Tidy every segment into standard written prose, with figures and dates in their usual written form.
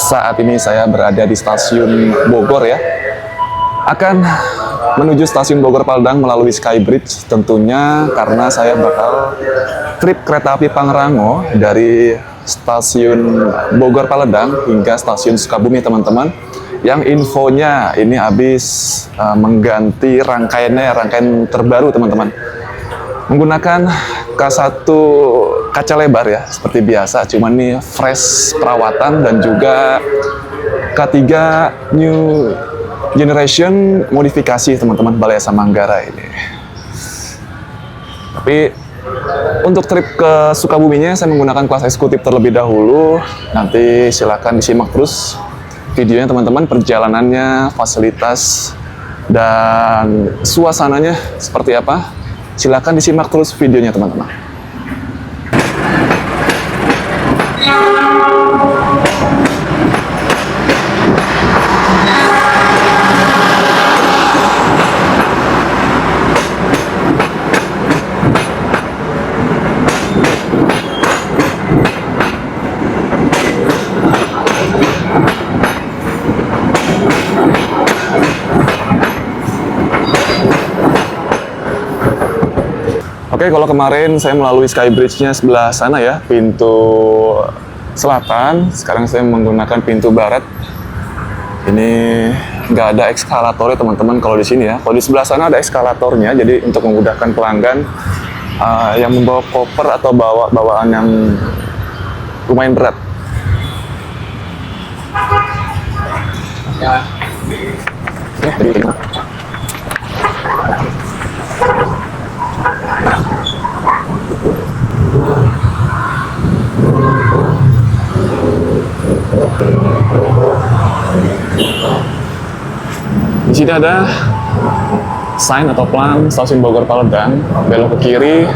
Saat ini saya berada di stasiun Bogor ya. Akan menuju stasiun Bogor Paledang melalui Skybridge tentunya karena saya bakal trip kereta api Pangrango dari stasiun Bogor Paledang hingga stasiun Sukabumi teman-teman. Yang infonya ini habis mengganti rangkaian terbaru teman-teman. Menggunakan K1 kaca lebar ya, seperti biasa, cuman ini fresh perawatan dan juga K3 new generation modifikasi teman-teman Balai Asa Manggara ini. Tapi untuk trip ke Sukabuminya saya menggunakan kelas eksekutif terlebih dahulu. Nanti silakan disimak terus videonya teman-teman, perjalanannya, fasilitas dan suasananya seperti apa. Silakan disimak terus videonya teman-teman. Oke, kalau kemarin saya melalui Skybridge-nya sebelah sana ya, pintu selatan. Sekarang saya menggunakan pintu barat. Ini nggak ada eskalatornya teman-teman kalau di sini ya. Kalau di sebelah sana ada eskalatornya, jadi untuk memudahkan pelanggan yang membawa koper atau bawa bawaan yang lumayan berat. Ya. Di sini ada sign atau plan stasiun Bogor Paledang, belok ke kiri.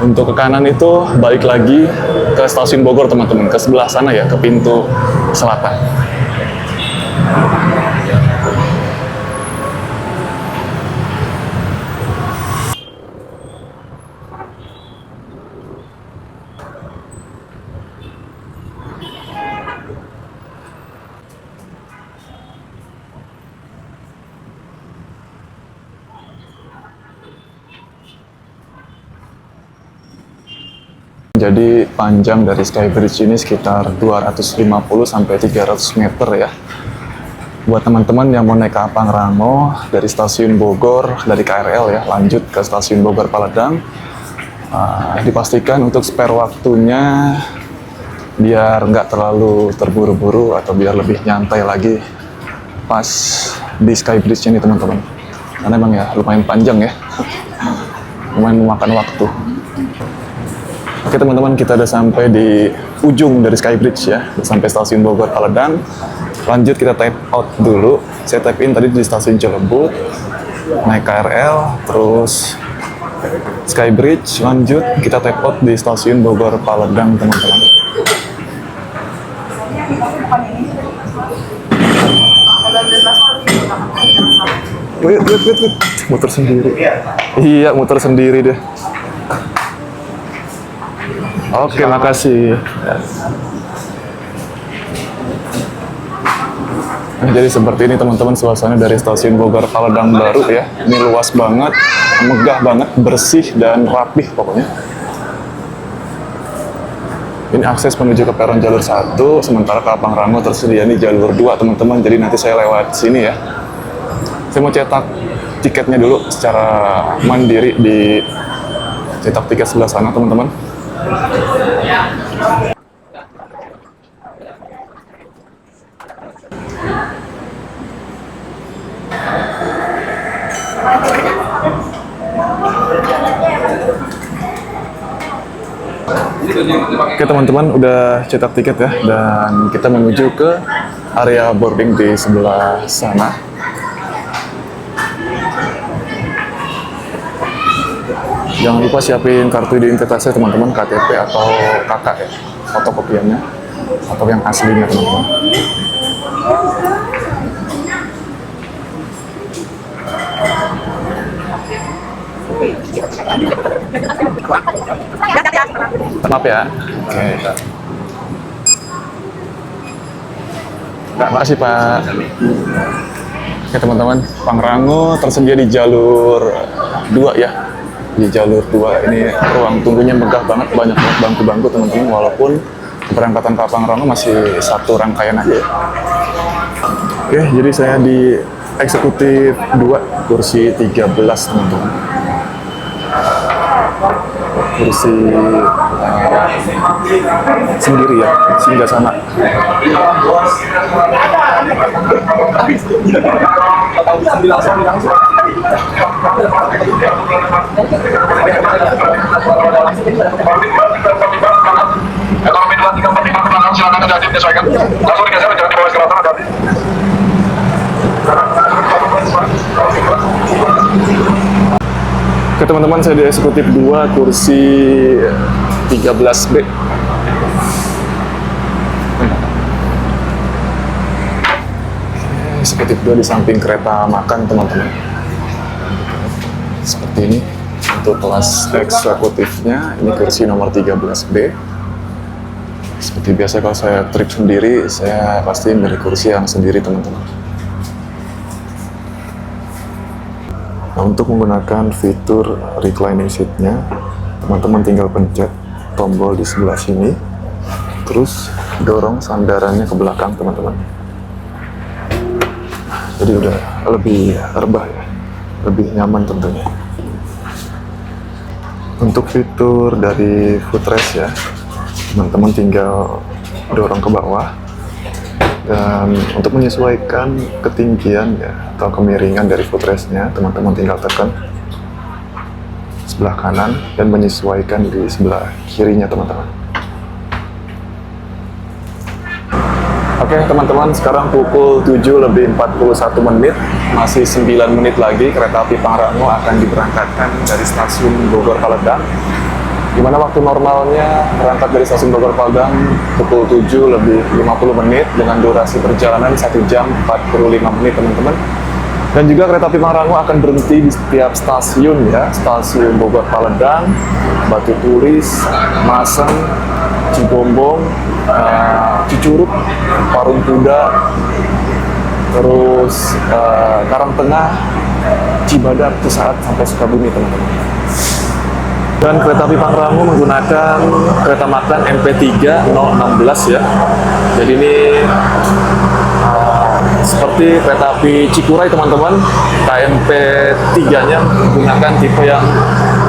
Untuk ke kanan itu balik lagi ke stasiun Bogor teman-teman, ke sebelah sana ya, ke pintu selatan. Jadi panjang dari Skybridge ini sekitar 250 sampai 300 meter ya. Buat teman-teman yang mau naik ke Pangrango dari stasiun Bogor, dari KRL ya, lanjut ke stasiun Bogor Paledang, dipastikan untuk spare waktunya biar nggak terlalu terburu-buru atau biar lebih nyantai lagi pas di Skybridge ini teman-teman. Karena emang ya lumayan panjang ya, lumayan memakan waktu. Oke teman-teman, kita udah sampai di ujung dari Skybridge ya, udah sampai stasiun Bogor Paledang. Lanjut kita tap out dulu. Saya tap in tadi di stasiun Cilebut, naik KRL, terus Skybridge, lanjut kita tap out di stasiun Bogor Paledang teman-teman. Wait, muter sendiri. Iya, muter sendiri deh. Oke, makasih. Nah, jadi seperti ini teman-teman suasana dari stasiun Bogor Paledang baru ya. Ini luas banget, megah banget, bersih dan rapih pokoknya. Ini akses menuju ke peron jalur 1, sementara ke Pangrango tersedia di jalur 2 teman-teman. Jadi nanti saya lewat sini ya. Saya mau cetak tiketnya dulu secara mandiri di cetak tiket sebelah sana teman-teman. Oke teman-teman, udah cetak tiket ya, dan kita menuju ke area boarding di sebelah sana. Jangan lupa siapin kartu identitas teman-teman, KTP atau KK ya, fotokopiannya atau yang aslinya teman-teman. Maaf ya. Oke. Pak, makasih Pak. Oke teman-teman, Pangrango tersedia di jalur 2 ya. Di jalur 2 ini ruang tunggunya megah banget, banyak banget bangku-bangku teman-teman, walaupun keberangkatan ke Pangrango masih satu rangkaian aja ya. Oke, jadi saya di eksekutif 2, kursi 13 teman-teman. Kursi sendiri ya, singgah sana. Ekonomi 2345 silakan hati-hati menyesuaikan. Langsung digeser jangan dibawa ke rata hati. Oke teman-teman, saya di eksekutif 2, kursi 13B. Eksekutif 2 di samping kereta makan teman-teman. Seperti ini untuk kelas eksekutifnya, ini kursi nomor 13B. Seperti biasa kalau saya trip sendiri, saya pasti milih kursi yang sendiri teman-teman. Nah, untuk menggunakan fitur reclining seat-nya, teman-teman tinggal pencet tombol di sebelah sini, terus dorong sandarannya ke belakang teman-teman. Jadi udah lebih rebah ya, lebih nyaman tentunya. Untuk fitur dari footrest ya, teman-teman tinggal dorong ke bawah, dan untuk menyesuaikan ketinggian ya atau kemiringan dari footrest-nya, teman-teman tinggal tekan sebelah kanan dan menyesuaikan di sebelah kirinya teman-teman. Oke teman-teman, sekarang pukul 7:41, masih 9 menit lagi kereta api Pangrango akan diberangkatkan dari stasiun Bogor Paledang. Di mana waktu normalnya berangkat dari stasiun Bogor Paledang pukul 7:50 dengan durasi perjalanan 1 jam 45 menit teman-teman. Dan juga kereta api Pangrango akan berhenti di setiap stasiun ya, stasiun Bogor Paledang, Batu Tulis, Maseng, Cigombong, Cicurug, Parung Kuda, terus Karangtengah, Cibadak, Cisaat sampai Sukabumi teman-teman. Dan kereta api Pangrango menggunakan kereta makan MP3 016 ya. Jadi ini seperti kereta api Cikuray teman-teman, KMP 3-nya menggunakan tipe yang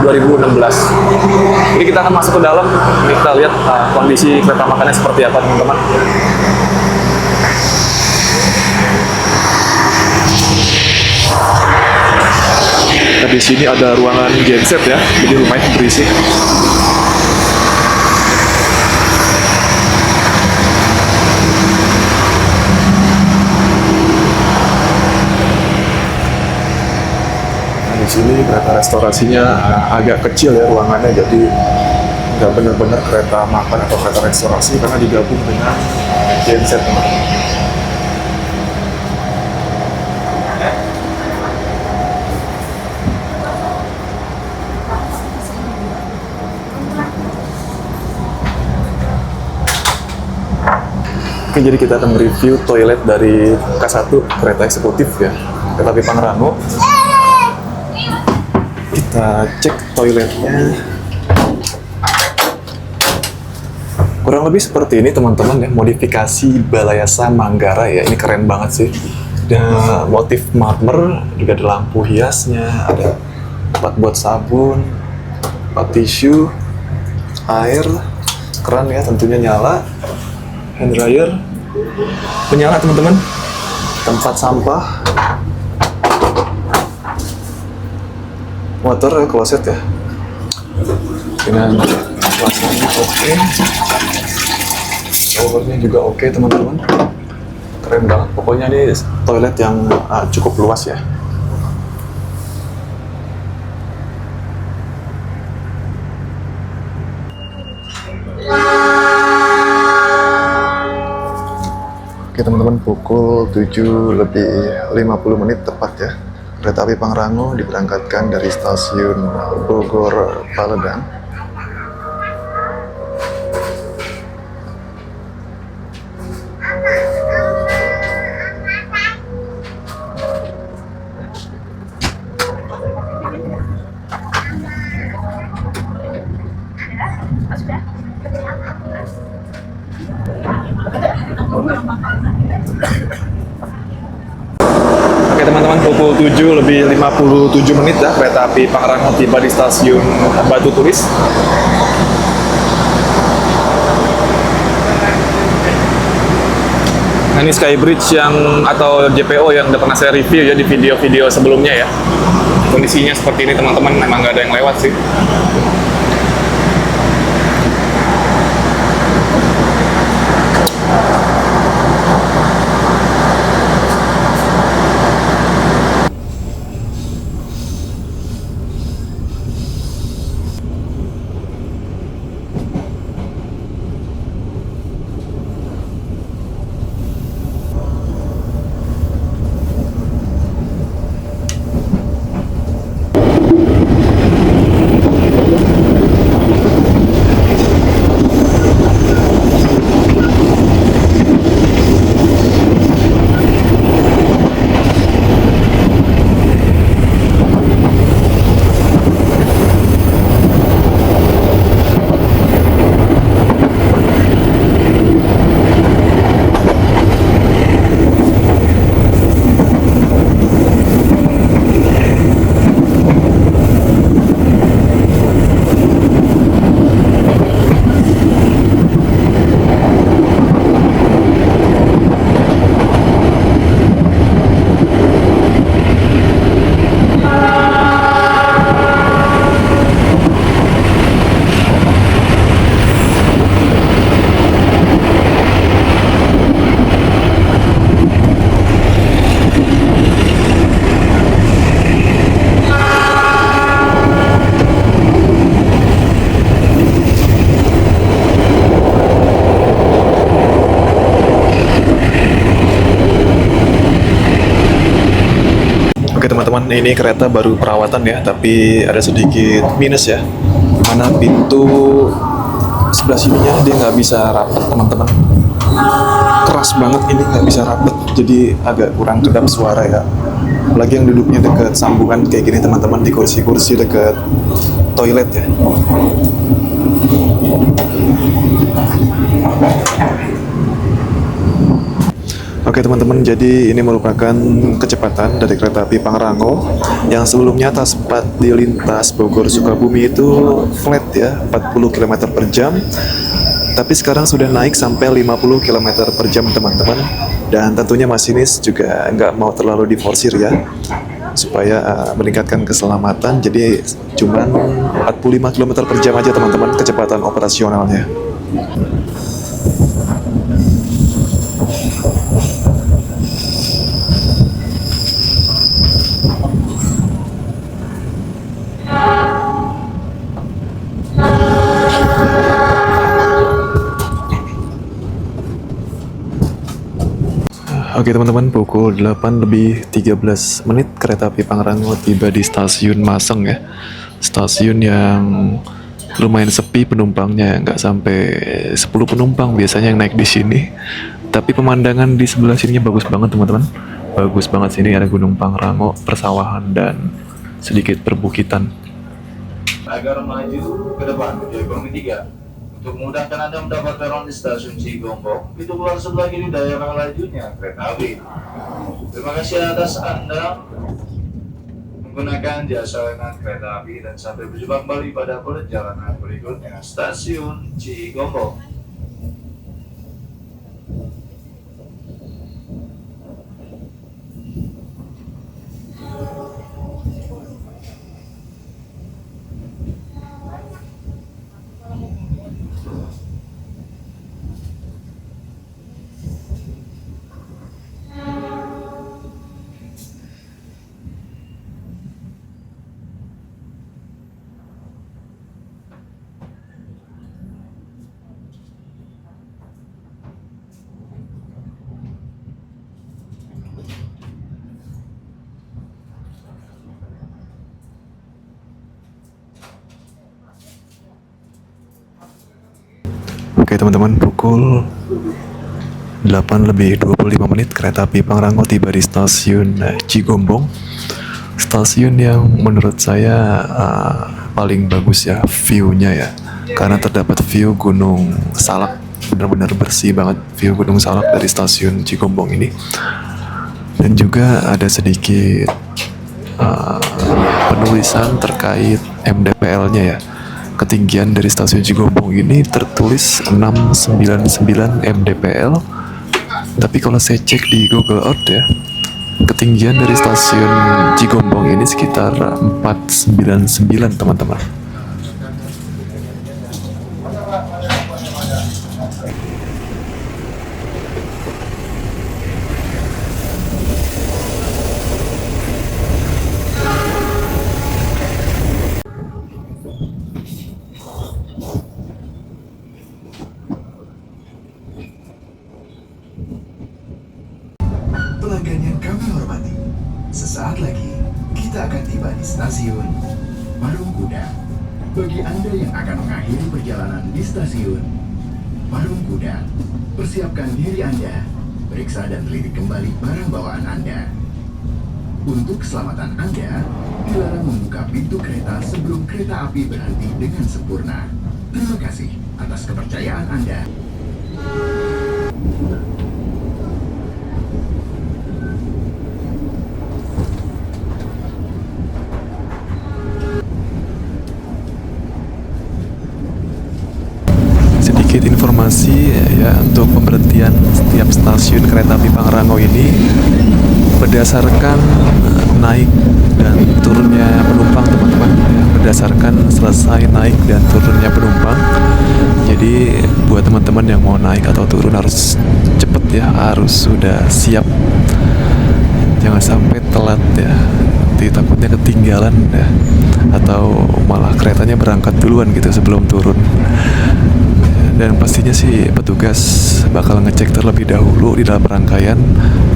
2016. Ini kita akan masuk ke dalam, ini kita lihat kondisi kereta makannya seperti apa teman-teman. Nah, di sini ada ruangan genset ya, jadi lumayan berisik. Di sini kereta restorasinya agak kecil ya ruangannya, jadi nggak benar-benar kereta makan atau kereta restorasi karena digabung dengan genset teman-teman. Oke, jadi kita akan review toilet dari K1 kereta eksekutif ya, kereta api Pangrango. Kita cek toiletnya. Kurang lebih seperti ini teman-teman ya, modifikasi Balayasa Manggarai ya. Ini keren banget sih. Ada motif marmer, juga ada lampu hiasnya, ada tempat buat sabun, tempat tisu, air, keran ya tentunya nyala, hand dryer menyala teman-teman, tempat sampah, water closet ya, dengan suasana oke, showernya juga oke teman-teman, keren banget. Pokoknya ini toilet yang cukup luas ya. Oke teman-teman, pukul 7:50 tepat ya. Kereta api Pangrango diberangkatkan dari stasiun Bogor Paledang. Oke teman-teman, pukul 7 lebih 57 menit dah kereta api Pangrango tiba di stasiun Batu Tulis. Nah ini Skybridge yang atau JPO yang udah pernah saya review ya di video-video sebelumnya ya. Kondisinya seperti ini teman-teman, memang nggak ada yang lewat sih. Oke teman-teman, ini kereta baru perawatan ya, tapi ada sedikit minus ya. Mana pintu sebelah sininya dia nggak bisa rapat teman-teman. Keras banget ini, nggak bisa rapat, jadi agak kurang kedap suara ya. Apalagi yang duduknya dekat sambungan kayak gini teman-teman, di kursi-kursi dekat toilet ya. Oke teman-teman, jadi ini merupakan kecepatan dari kereta api Pangrango yang sebelumnya sempat di lintas Bogor Sukabumi itu flat ya, 40 km per jam. Tapi sekarang sudah naik sampai 50 km per jam teman-teman. Dan tentunya masinis juga nggak mau terlalu diforsir ya, supaya meningkatkan keselamatan. Jadi cuman 45 km per jam aja teman-teman kecepatan operasionalnya. Oke teman-teman, pukul 8 lebih 13 menit kereta api Pangrango tiba di stasiun Maseng ya. Stasiun yang lumayan sepi penumpangnya, nggak sampai 10 penumpang biasanya yang naik di sini. Tapi pemandangan di sebelah sininya bagus banget teman-teman. Bagus banget, sini ada Gunung Pangrango, persawahan dan sedikit perbukitan. Agar maju ke depan menuju ekonomi 3. Untuk memudahkan Anda mendapat peron di stasiun Cigombong, pintu keluar sebelah kiri daerah lajunya kereta api. Terima kasih atas Anda menggunakan jasa layanan kereta api dan sampai berjumpa kembali pada perjalanan berikutnya stasiun Cigombong. Oke teman-teman, pukul 8 lebih 25 menit kereta api Pangrango tiba di stasiun Cigombong. Stasiun yang menurut saya paling bagus ya view-nya ya, karena terdapat view Gunung Salak benar-benar bersih banget view Gunung Salak dari stasiun Cigombong ini. Dan juga ada sedikit penulisan terkait MDPL-nya ya. Ketinggian dari stasiun Cigombong ini tertulis 699 mdpl. Tapi kalau saya cek di Google Earth ya, ketinggian dari stasiun Cigombong ini sekitar 499 teman-teman. Pelanggan yang kami hormati, sesaat lagi kita akan tiba di stasiun Parung Kuda. Bagi Anda yang akan mengakhiri perjalanan di stasiun Parung Kuda, persiapkan diri Anda, periksa dan teliti kembali barang bawaan Anda. Untuk keselamatan Anda, dilarang membuka pintu kereta sebelum kereta api berhenti dengan sempurna. Terima kasih atas kepercayaan Anda. Sedikit informasi ya untuk pemberhentian setiap stasiun kereta api Pangrango ini berdasarkan naik dan turunnya penumpang teman-teman ya, berdasarkan selesai naik dan turunnya penumpang. Jadi buat teman-teman yang mau naik atau turun harus cepet ya, harus sudah siap, jangan sampai telat ya, nanti takutnya ketinggalan ya, atau malah keretanya berangkat duluan gitu sebelum turun. Dan pastinya sih petugas bakal ngecek terlebih dahulu di dalam rangkaian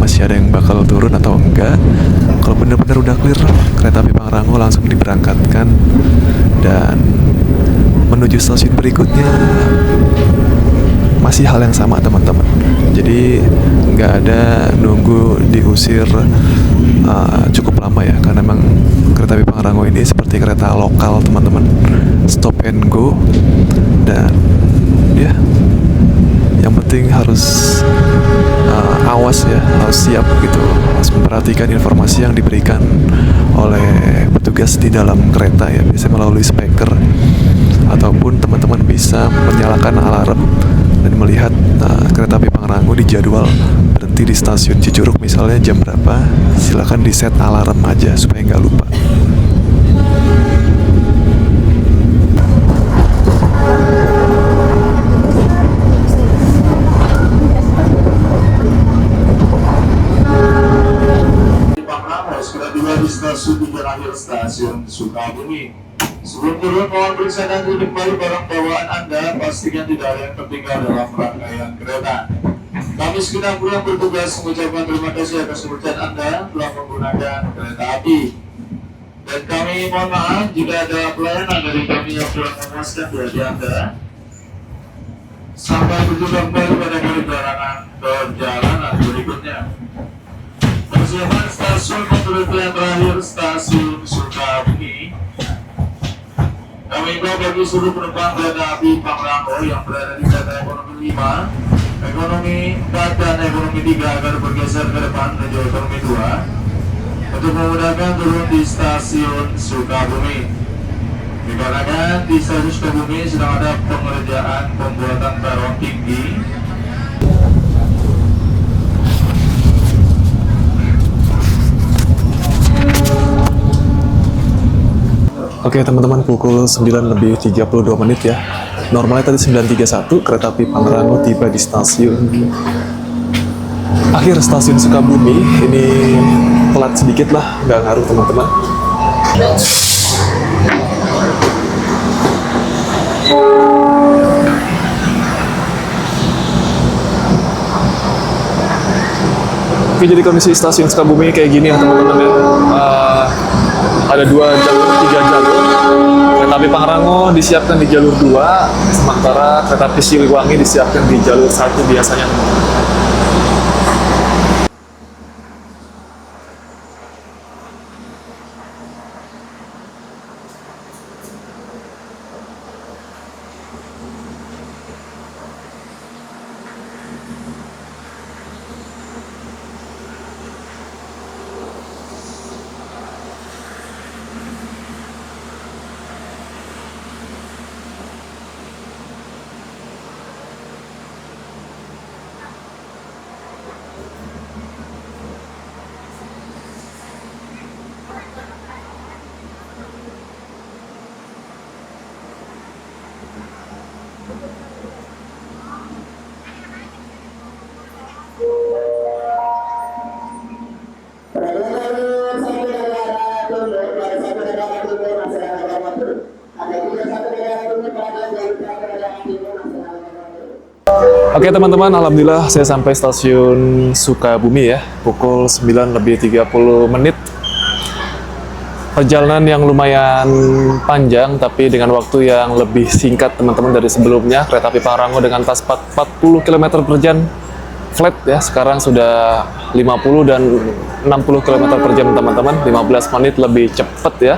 masih ada yang bakal turun atau enggak. Kalau benar-benar udah clear, kereta api Pangrango langsung diberangkatkan dan menuju stasiun berikutnya masih hal yang sama teman-teman. Jadi nggak ada nunggu diusir cukup lama ya, karena memang kereta api Pangrango ini seperti kereta lokal teman-teman, stop and go. Dan ya yang penting harus awas ya, harus siap gitu, harus memperhatikan informasi yang diberikan oleh petugas di dalam kereta ya, biasanya melalui speaker ataupun teman-teman bisa menyalakan alarm dan melihat kereta api Pangrango di jadwal berhenti di stasiun Cicurug misalnya jam berapa, silakan di set alarm aja supaya nggak lupa. Di stasiun tujuan akhir stasiun Sukabumi. Sebelum turun, mohon periksa dan tutup kembali barang bawaan Anda, pastikan tidak ada yang tertinggal dalam rangkaian kereta. Kami segenap kru yang bertugas mengucapkan terima kasih atas kepercayaan Anda telah menggunakan kereta api. Dan kami mohon maaf jika ada pelayanan dari kami yang kurang memuaskan di hati Anda. Sampai berjumpa kembali pada perjalanan berikutnya. Persiapan stasiun pemberhentian terakhir stasiun Sukabumi. Kami imbau bagi seluruh penumpang kereta api Pangrango yang berada di kereta ekonomi 5, ekonomi 4 dan ekonomi 3 agar bergeser ke depan menuju ekonomi 2 untuk memudahkan turun di stasiun Sukabumi. Dikarenakan di stasiun Sukabumi sedang ada pengerjaan pembuatan perron tinggi. Oke teman-teman, pukul 9:32 ya. Normalnya tadi 9:31, kereta api Pangrango tiba di stasiun akhir stasiun Sukabumi. Ini telat sedikit lah, nggak ngaruh teman-teman. Oke, jadi kondisi stasiun Sukabumi kayak gini ya teman-teman ya. Ada 2 jalur, 3 jalur. Kereta api Pangrango disiapkan di jalur 2, sementara kereta api Siliwangi disiapkan di jalur 1 biasanya. Oke teman-teman, alhamdulillah saya sampai stasiun Sukabumi ya, pukul 9:30. Perjalanan yang lumayan panjang, tapi dengan waktu yang lebih singkat teman-teman dari sebelumnya. Kereta api Pangrango dengan tas 40 km per jam flat ya, sekarang sudah 50 dan 60 km per jam teman-teman, 15 menit lebih cepat ya.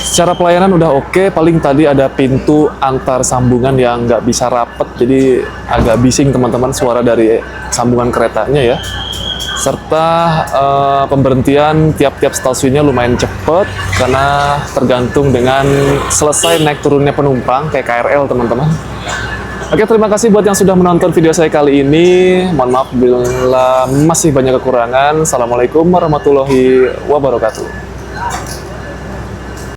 Secara pelayanan udah oke, paling tadi ada pintu antar sambungan yang nggak bisa rapet, jadi agak bising teman-teman suara dari sambungan keretanya ya. Serta pemberhentian tiap-tiap stasiunnya lumayan cepet, karena tergantung dengan selesai naik turunnya penumpang, kayak KRL teman-teman. Oke, terima kasih buat yang sudah menonton video saya kali ini. Mohon maaf bila masih banyak kekurangan. Assalamualaikum warahmatullahi wabarakatuh.